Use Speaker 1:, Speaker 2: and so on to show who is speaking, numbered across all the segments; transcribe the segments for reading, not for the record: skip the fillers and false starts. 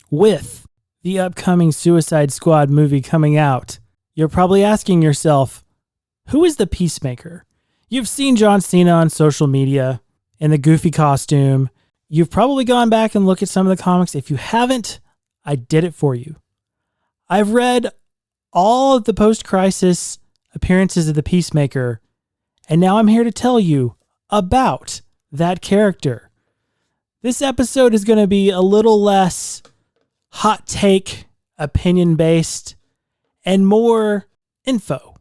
Speaker 1: with the upcoming Suicide Squad movie coming out, you're probably asking yourself, who is the Peacemaker? You've seen John Cena on social media in the goofy costume. You've probably gone back and looked at some of the comics. If you haven't, I did it for you. I've read all of the post-crisis appearances of the Peacemaker, and now I'm here to tell you about that character. This episode is going to be a little less hot take, opinion-based, and more info.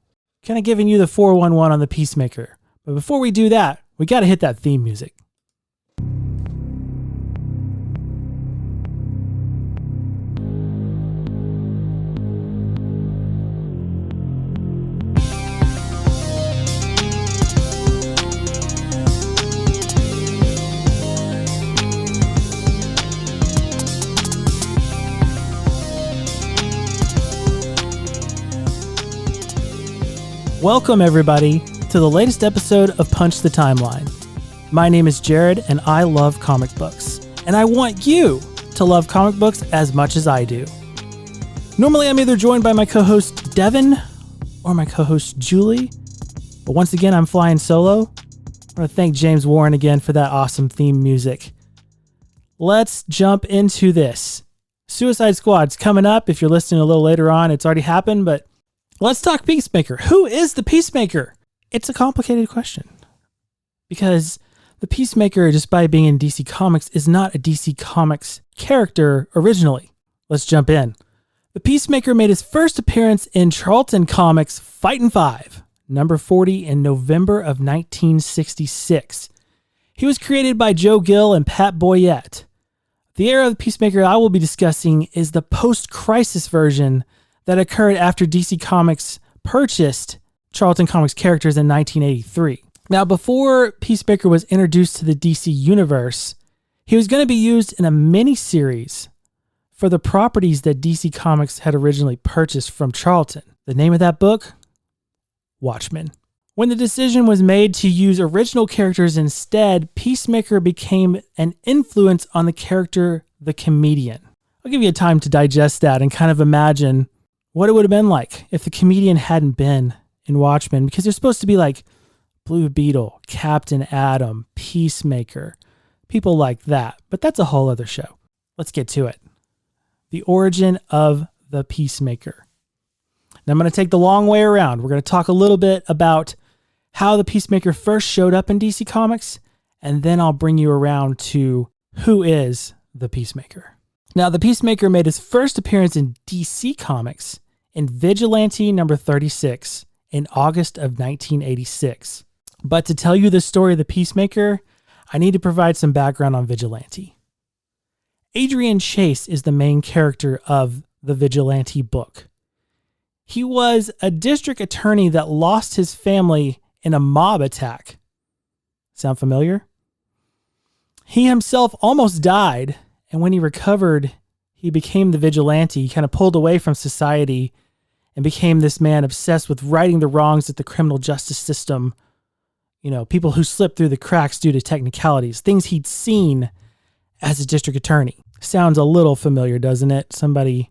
Speaker 1: Kind of giving you the 411 on the Peacemaker. But before we do that, we got to hit that theme music. Welcome, everybody, to the latest episode of Punch the Timeline. My name is Jarrod, and I love comic books. And I want you to love comic books as much as I do. Normally, I'm either joined by my co-host Devin or my co-host Julie. But once again, I'm flying solo. I want to thank James Warren again for that awesome theme music. Let's jump into this. Suicide Squad's coming up. If you're listening a little later on, it's already happened, but let's talk Peacemaker. Who is the Peacemaker? It's a complicated question because the Peacemaker, just by being in DC Comics, is not a DC Comics character originally. Let's jump in. The Peacemaker made his first appearance in Charlton Comics Fightin' 5, number 40 in November of 1966. He was created by Joe Gill and Pat Boyette. The era of the Peacemaker I will be discussing is the post-crisis version that occurred after DC Comics purchased Charlton Comics characters in 1983. Now, before Peacemaker was introduced to the DC universe, he was going to be used in a mini-series for the properties that DC Comics had originally purchased from Charlton. The name of that book? Watchmen. When the decision was made to use original characters instead, Peacemaker became an influence on the character The Comedian. I'll give you time to digest that and kind of imagine what it would have been like if the Comedian hadn't been in Watchmen, because there's supposed to be like Blue Beetle, Captain Atom, Peacemaker, people like that. But that's a whole other show. Let's get to it. The origin of the Peacemaker. Now I'm going to take the long way around. We're going to talk a little bit about how the Peacemaker first showed up in DC Comics, and then I'll bring you around to who is the Peacemaker. Now, the Peacemaker made his first appearance in DC Comics in Vigilante number 36 in August of 1986. But to tell you the story of the Peacemaker, I need to provide some background on Vigilante. Adrian Chase is the main character of the Vigilante book. He was a district attorney that lost his family in a mob attack. Sound familiar? He himself almost died, and when he recovered, he became the vigilante. He kind of pulled away from society and became this man obsessed with righting the wrongs of the criminal justice system. You know, people who slipped through the cracks due to technicalities, things he'd seen as a district attorney. Sounds a little familiar, doesn't it? Somebody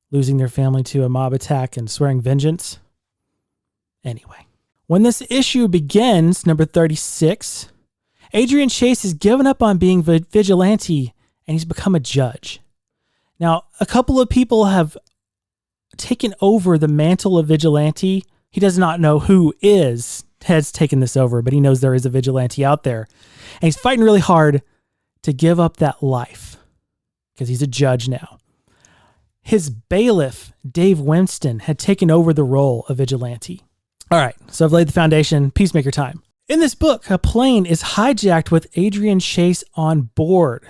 Speaker 1: losing their family to a mob attack and swearing vengeance. Anyway, when this issue begins, number 36, Adrian Chase has given up on being vigilante and he's become a judge. Now, a couple of people have taken over the mantle of vigilante. He does not know who has taken this over, but he knows there is a vigilante out there. And he's fighting really hard to give up that life because he's a judge now. His bailiff, Dave Winston, had taken over the role of vigilante. All right, so I've laid the foundation. Peacemaker time. In this book, a plane is hijacked with Adrian Chase on board.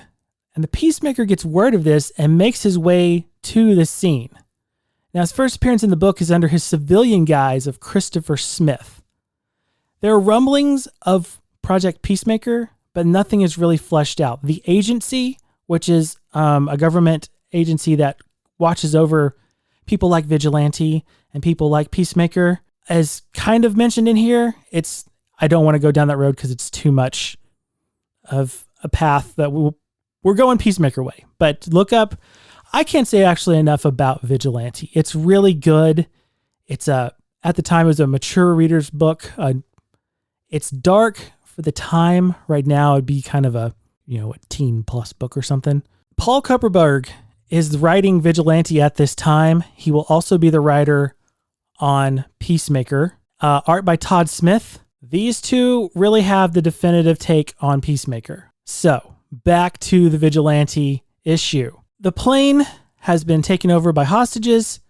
Speaker 1: And the Peacemaker gets word of this and makes his way to the scene. Now, his first appearance in the book is under his civilian guise of Christopher Smith. There are rumblings of Project Peacemaker, but nothing is really fleshed out. The agency, which is a government agency that watches over people like Vigilante and people like Peacemaker, is kind of mentioned in here. I don't want to go down that road because it's too much of a path that we're going Peacemaker way. But look up, I can't say actually enough about Vigilante. It's really good. It's at the time it was a mature reader's book. It's dark for the time. Right now it'd be kind of a teen plus book or something. Paul Kupperberg is writing Vigilante at this time. He will also be the writer on Peacemaker. Art by Todd Smith. These two really have the definitive take on Peacemaker. So back to the Vigilante issue. The plane has been taken over by hostages.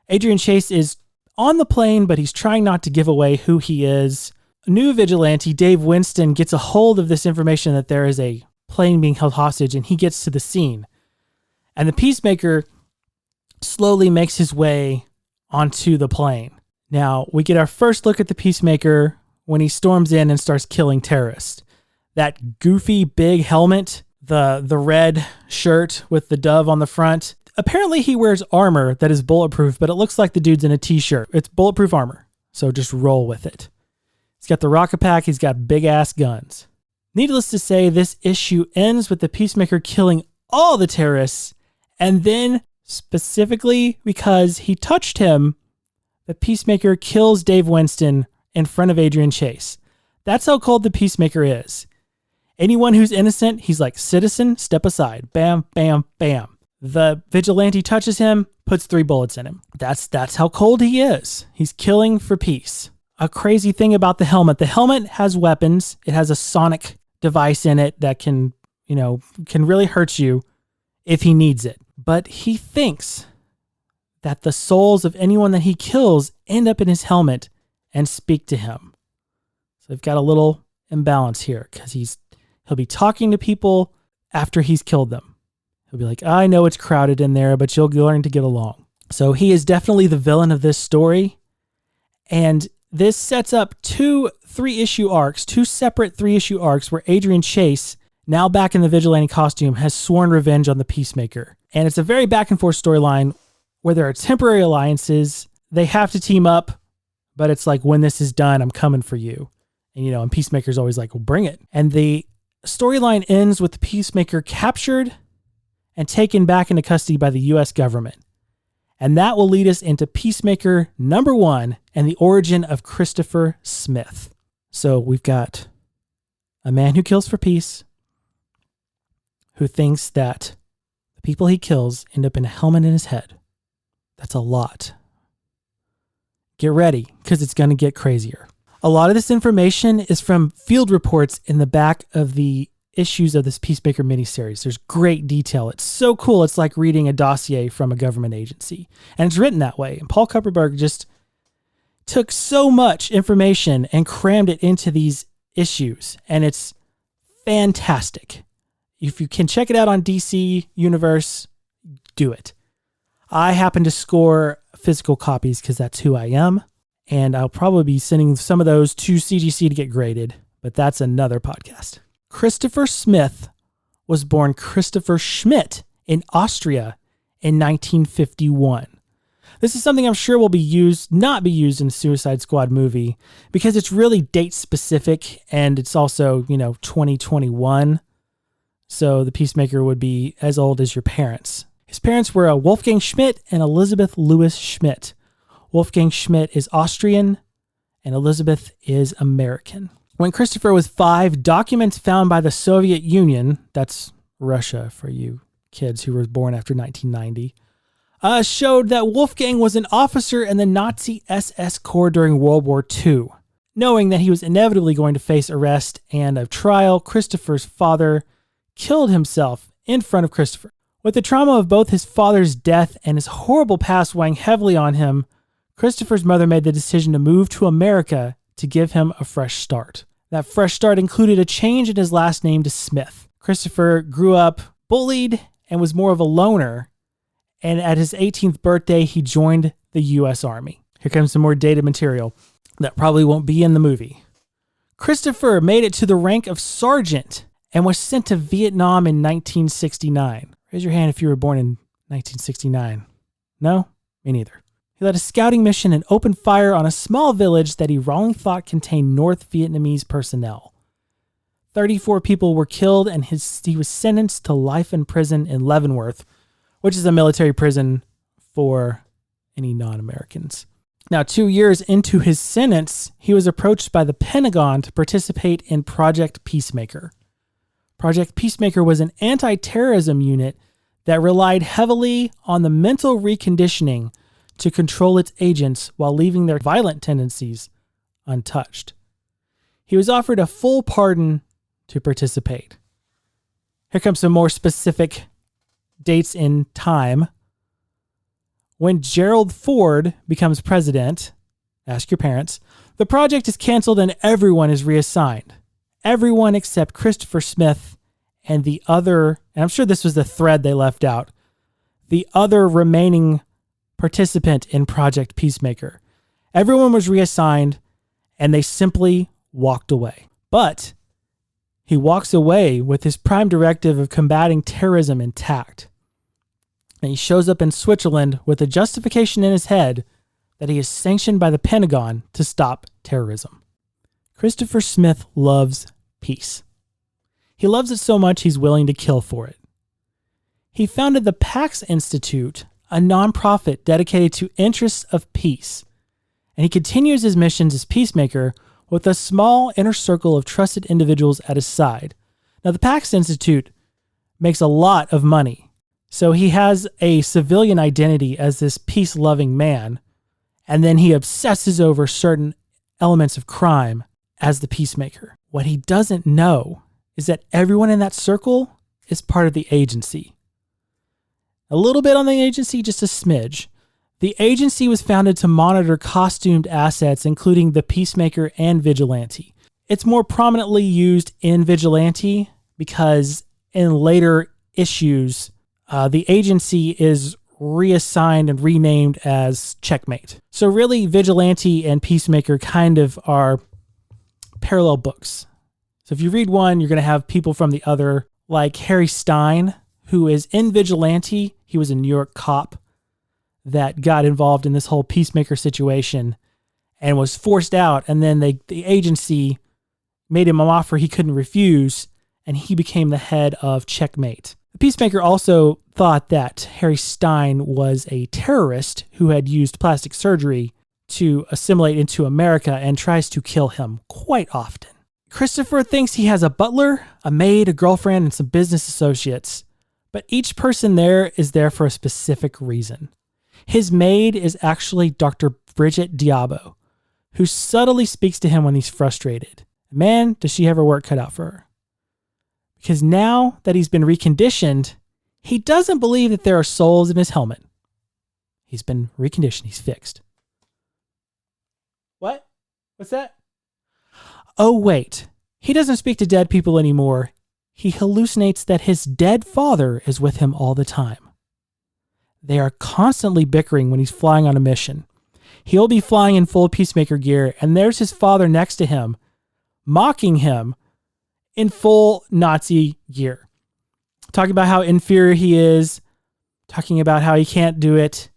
Speaker 1: Adrian Chase is on the plane, but he's trying not to give away who he is. New Vigilante, Dave Winston, gets a hold of this information that there is a plane being held hostage, and he gets to the scene. And the Peacemaker slowly makes his way onto the plane. Now, we get our first look at the Peacemaker when he storms in and starts killing terrorists. That goofy big helmet, the red shirt with the dove on the front. Apparently he wears armor that is bulletproof, but it looks like the dude's in a t-shirt. It's bulletproof armor, so just roll with it. He's got the rocket pack. He's got big-ass guns. Needless to say, this issue ends with the Peacemaker killing all the terrorists, and then, specifically because he touched him, the Peacemaker kills Dave Winston in front of Adrian Chase. That's how cold the Peacemaker is. Anyone who's innocent, he's like, citizen, step aside. Bam, bam, bam. The Vigilante touches him, puts 3 bullets in him. That's how cold he is. He's killing for peace. A crazy thing about the helmet has weapons. It has a sonic device in it that can really hurt you if he needs it. But he thinks that the souls of anyone that he kills end up in his helmet and speak to him. So we've got a little imbalance here because he'll be talking to people after he's killed them. He'll be like, I know it's crowded in there, but you'll learn to get along. So he is definitely the villain of this story. And this sets up 2 3-issue arcs, 2 separate 3-issue arcs where Adrian Chase, now back in the Vigilante costume, has sworn revenge on the Peacemaker. And it's a very back and forth storyline where there are temporary alliances. They have to team up, but it's like, when this is done, I'm coming for you. And Peacemaker's always like, well, bring it. And the storyline ends with the Peacemaker captured and taken back into custody by the U.S. government. And that will lead us into Peacemaker #1 and the origin of Christopher Smith. So we've got a man who kills for peace, who thinks that the people he kills end up in a helmet in his head. That's a lot. Get ready, because it's going to get crazier. A lot of this information is from field reports in the back of the issues of this Peacemaker miniseries. There's great detail. It's so cool. It's like reading a dossier from a government agency. And it's written that way. And Paul Kupperberg just took so much information and crammed it into these issues. And it's fantastic. If you can check it out on DC Universe, do it. I happen to score physical copies because that's who I am. And I'll probably be sending some of those to CGC to get graded. But that's another podcast. Christopher Smith was born Christopher Schmidt in Austria in 1951. This is something I'm sure will not be used in the Suicide Squad movie because it's really date specific and it's also, 2021. So the Peacemaker would be as old as your parents. His parents were Wolfgang Schmidt and Elizabeth Louis Schmidt. Wolfgang Schmidt is Austrian and Elizabeth is American. When Christopher was 5, documents found by the Soviet Union, that's Russia for you kids who were born after 1990, showed that Wolfgang was an officer in the Nazi SS Corps during World War II. Knowing that he was inevitably going to face arrest and a trial, Christopher's father killed himself in front of Christopher. With the trauma of both his father's death and his horrible past weighing heavily on him, Christopher's mother made the decision to move to America to give him a fresh start. That fresh start included a change in his last name to Smith. Christopher grew up bullied and was more of a loner, and at his 18th birthday, he joined the U.S. Army. Here comes some more dated material that probably won't be in the movie. Christopher made it to the rank of sergeant and was sent to Vietnam in 1969. Raise your hand if you were born in 1969. No? Me neither. He led a scouting mission and opened fire on a small village that he wrongly thought contained North Vietnamese personnel. 34 people were killed and he was sentenced to life in prison in Leavenworth, which is a military prison for any non-Americans. Now, 2 years into his sentence, he was approached by the Pentagon to participate in Project Peacemaker. Project Peacemaker was an anti-terrorism unit that relied heavily on the mental reconditioning to control its agents while leaving their violent tendencies untouched. He was offered a full pardon to participate. Here comes some more specific dates in time. When Gerald Ford becomes president, ask your parents, the project is canceled and everyone is reassigned. Everyone except Christopher Smith and the other, and I'm sure this was the thread they left out, the other remaining participant in Project Peacemaker. Everyone was reassigned and they simply walked away. But he walks away with his prime directive of combating terrorism intact. And he shows up in Switzerland with a justification in his head that he is sanctioned by the Pentagon to stop terrorism. Christopher Smith loves peace. He loves it so much he's willing to kill for it. He founded the Pax Institute, a nonprofit dedicated to interests of peace. And he continues his missions as peacemaker with a small inner circle of trusted individuals at his side. Now, the Pax Institute makes a lot of money. So he has a civilian identity as this peace-loving man, and then he obsesses over certain elements of crime as the peacemaker. What he doesn't know is that everyone in that circle is part of the agency. A little bit on the agency, just a smidge. The agency was founded to monitor costumed assets, including the Peacemaker and Vigilante. It's more prominently used in Vigilante because in later issues, the agency is reassigned and renamed as Checkmate. So really, Vigilante and Peacemaker kind of are parallel books. So if you read one, you're going to have people from the other, like Harry Stein, who is in Vigilante. He was a New York cop that got involved in this whole Peacemaker situation and was forced out. And then the agency made him an offer he couldn't refuse, and he became the head of Checkmate. The Peacemaker also thought that Harry Stein was a terrorist who had used plastic surgery to assimilate into America and tries to kill him quite often. Christopher thinks he has a butler, a maid, a girlfriend, and some business associates, but each person there is there for a specific reason. His maid is actually Dr. Bridget Diabo, who subtly speaks to him when he's frustrated. Man, does she have her work cut out for her. Because now that he's been reconditioned, he doesn't believe that there are souls in his helmet. He's been reconditioned. He's fixed. What? What's that? Oh, wait. He doesn't speak to dead people anymore. He hallucinates that his dead father is with him all the time. They are constantly bickering when he's flying on a mission. He'll be flying in full Peacemaker gear, and there's his father next to him, mocking him in full Nazi gear. Talking about how inferior he is, talking about how he can't do it,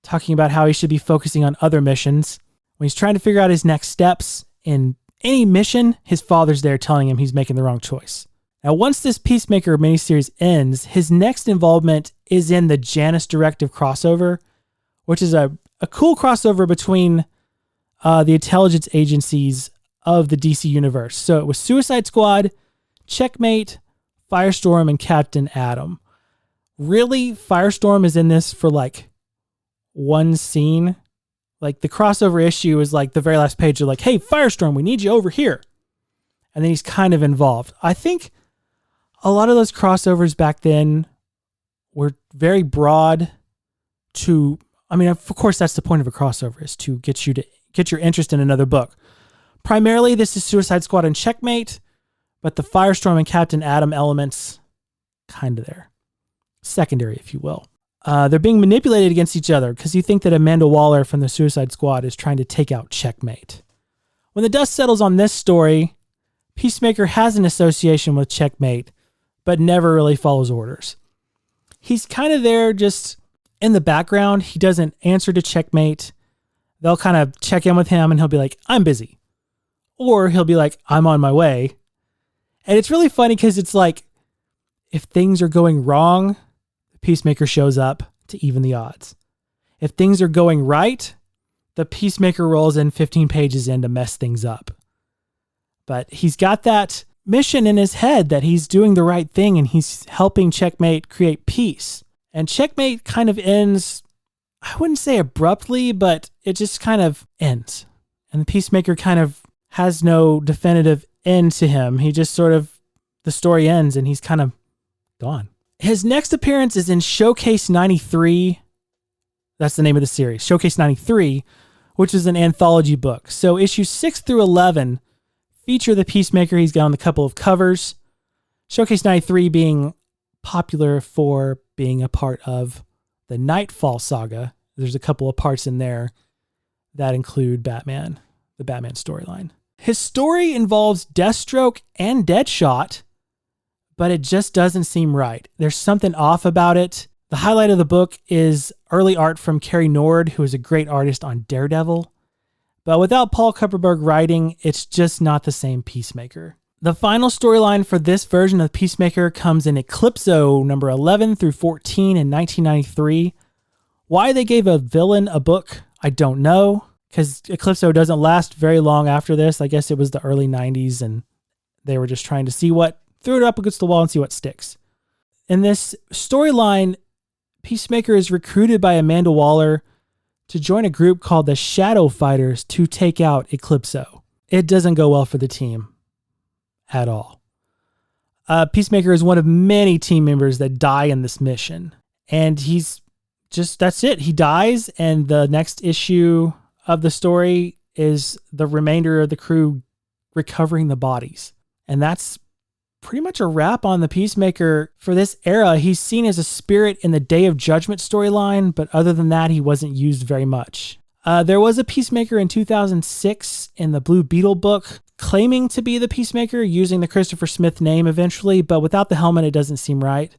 Speaker 1: talking about how he should be focusing on other missions. When he's trying to figure out his next steps in any mission, his father's there telling him he's making the wrong choice. Now, once this Peacemaker miniseries ends, his next involvement is in the Janus Directive crossover, which is a cool crossover between the intelligence agencies of the DC universe. So it was Suicide Squad, Checkmate, Firestorm, and Captain Atom. Really, Firestorm is in this for like one scene. Like the crossover issue is like the very last page. They're like, hey, Firestorm, we need you over here. And then he's kind of involved. I think a lot of those crossovers back then were very broad to, I mean, of course, that's the point of a crossover, is to get your interest in another book. Primarily, this is Suicide Squad and Checkmate, but the Firestorm and Captain Atom elements, kind of there. Secondary, if you will. They're being manipulated against each other because you think that Amanda Waller from the Suicide Squad is trying to take out Checkmate. When the dust settles on this story, Peacemaker has an association with Checkmate, but never really follows orders. He's kind of there just in the background. He doesn't answer to Checkmate. They'll kind of check in with him and he'll be like, I'm busy. Or he'll be like, I'm on my way. And it's really funny because it's like, if things are going wrong, Peacemaker shows up to even the odds. If things are going right, the Peacemaker rolls in 15 pages in to mess things up. But he's got that mission in his head that he's doing the right thing and he's helping Checkmate create peace. And Checkmate kind of ends, I wouldn't say abruptly, but it just kind of ends. And the Peacemaker kind of has no definitive end to him. He just sort of, the story ends and he's kind of gone. His next appearance is in Showcase 93. That's the name of the series, Showcase 93, which is an anthology book. So issues 6 through 11 feature the Peacemaker. He's got on a couple of covers. Showcase 93 being popular for being a part of the Nightfall saga. There's a couple of parts in there that include Batman, the Batman storyline. His story involves Deathstroke and Deadshot, but it just doesn't seem right. There's something off about it. The highlight of the book is early art from Cary Nord, who is a great artist on Daredevil. But without Paul Kupperberg writing, it's just not the same Peacemaker. The final storyline for this version of Peacemaker comes in Eclipso number 11 through 14 in 1993. Why they gave a villain a book, I don't know, because Eclipso doesn't last very long after this. I guess it was the early 90s and they were just trying to see throw it up against the wall and see what sticks. In this storyline, Peacemaker is recruited by Amanda Waller to join a group called the Shadow Fighters to take out Eclipso. It doesn't go well for the team at all. Peacemaker is one of many team members that die in this mission. And that's it. He dies, and the next issue of the story is the remainder of the crew recovering the bodies. And that's pretty much a wrap on the Peacemaker for this era. He's seen as a spirit in the Day of Judgment storyline, but other than that, he wasn't used very much. There was a Peacemaker in 2006 in the Blue Beetle book, claiming to be the Peacemaker, using the Christopher Smith name eventually, but without the helmet, it doesn't seem right.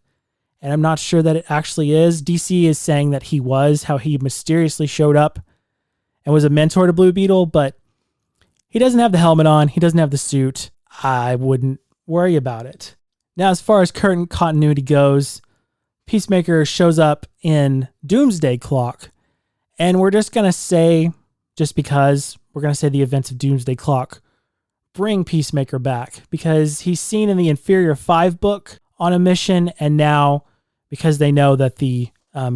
Speaker 1: And I'm not sure that it actually is. DC is saying that he was, how he mysteriously showed up and was a mentor to Blue Beetle, but he doesn't have the helmet on. He doesn't have the suit. I wouldn't worry about it. Now, as far as current continuity goes, Peacemaker shows up in Doomsday Clock, and we're just going to say, just because, we're going to say the events of Doomsday Clock bring Peacemaker back, because he's seen in the Inferior 5 book on a mission, and now, because they know that the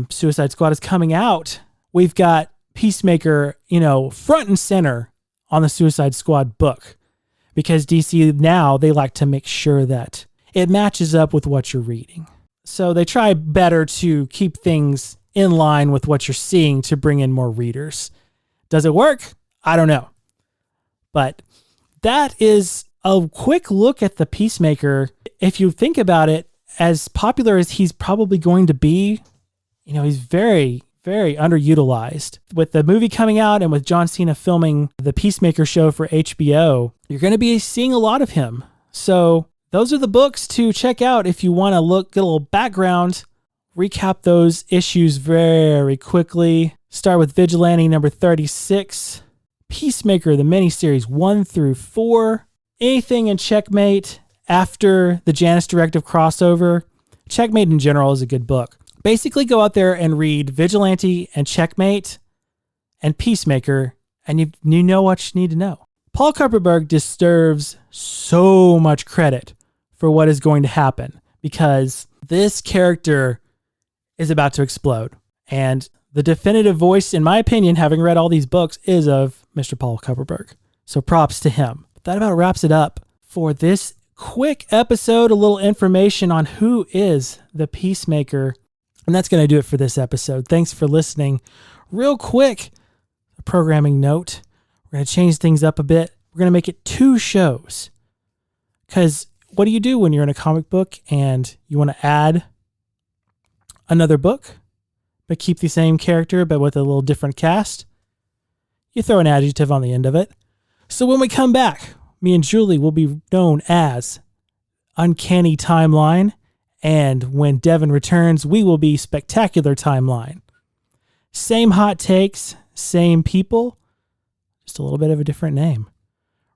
Speaker 1: Suicide Squad is coming out, we've got Peacemaker, front and center on the Suicide Squad book. Because DC now, they like to make sure that it matches up with what you're reading. So they try better to keep things in line with what you're seeing to bring in more readers. Does it work? I don't know. But that is a quick look at the Peacemaker. If you think about it, as popular as he's probably going to be, he's very, very underutilized. With the movie coming out and with John Cena filming the Peacemaker show for HBO, you're going to be seeing a lot of him. So those are the books to check out if you want to get a little background. Recap those issues very quickly. Start with Vigilante number 36. Peacemaker, the miniseries 1 through 4. Anything in Checkmate after the Janus Directive crossover. Checkmate in general is a good book. Basically go out there and read Vigilante and Checkmate and Peacemaker, and you know what you need to know. Paul Kupperberg deserves so much credit for what is going to happen, because this character is about to explode. And the definitive voice, in my opinion, having read all these books, is of Mr. Paul Kupperberg. So props to him. But that about wraps it up for this quick episode, a little information on who is the Peacemaker. And that's going to do it for this episode. Thanks for listening. Real quick, a programming note. We're going to change things up a bit. We're going to make it 2 shows. Because what do you do when you're in a comic book and you want to add another book, but keep the same character, but with a little different cast? You throw an adjective on the end of it. So when we come back, me and Julie will be known as Uncanny Timeline. And when Devin returns, we will be Spectacular Timeline. Same hot takes, same people, just a little bit of a different name.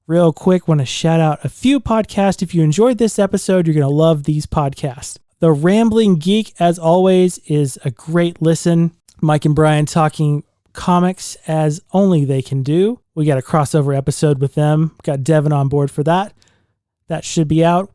Speaker 1: Real quick, want to shout out a few podcasts. If you enjoyed this episode, you're going to love these podcasts. The Rambling Geek, as always, is a great listen. Mike and Brian talking comics as only they can do. We got a crossover episode with them. Got Devin on board for that. That should be out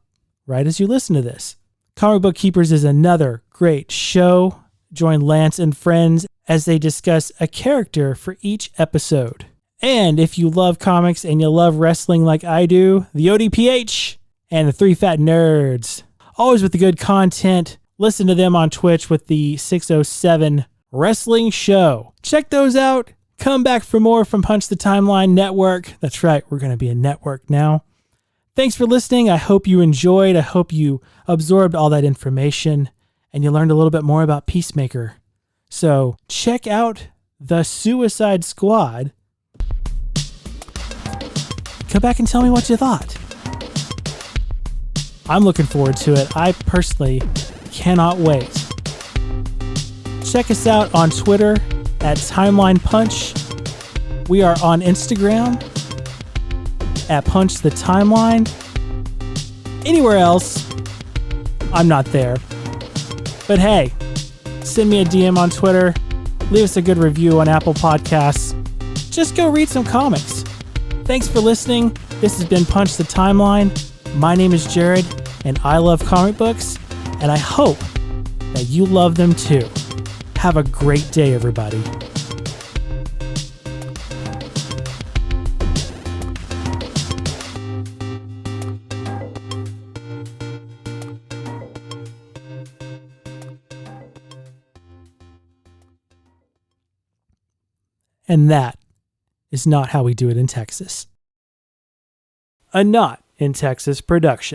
Speaker 1: right as you listen to this. Comic Book Keepers is another great show. Join Lance and friends as they discuss a character for each episode. And if you love comics and you love wrestling like I do, the ODPH and the Three Fat Nerds. Always with the good content. Listen to them on Twitch with the 607 Wrestling Show. Check those out. Come back for more from Punch the Timeline Network. That's right, we're going to be a network now. Thanks for listening. I hope you enjoyed. I hope you absorbed all that information and you learned a little bit more about Peacemaker. So check out The Suicide Squad. Come back and tell me what you thought. I'm looking forward to it. I personally cannot wait. Check us out on Twitter at Timeline Punch. We are on Instagram at Punch the Timeline. Anywhere else, I'm not there. But hey, send me a DM on Twitter. Leave us a good review on Apple Podcasts. Just go read some comics. Thanks for listening. This has been Punch the Timeline. My name is Jarrod, and I love comic books, and I hope that you love them too. Have a great day, everybody. And that is not how we do it in Texas. A Not in Texas production.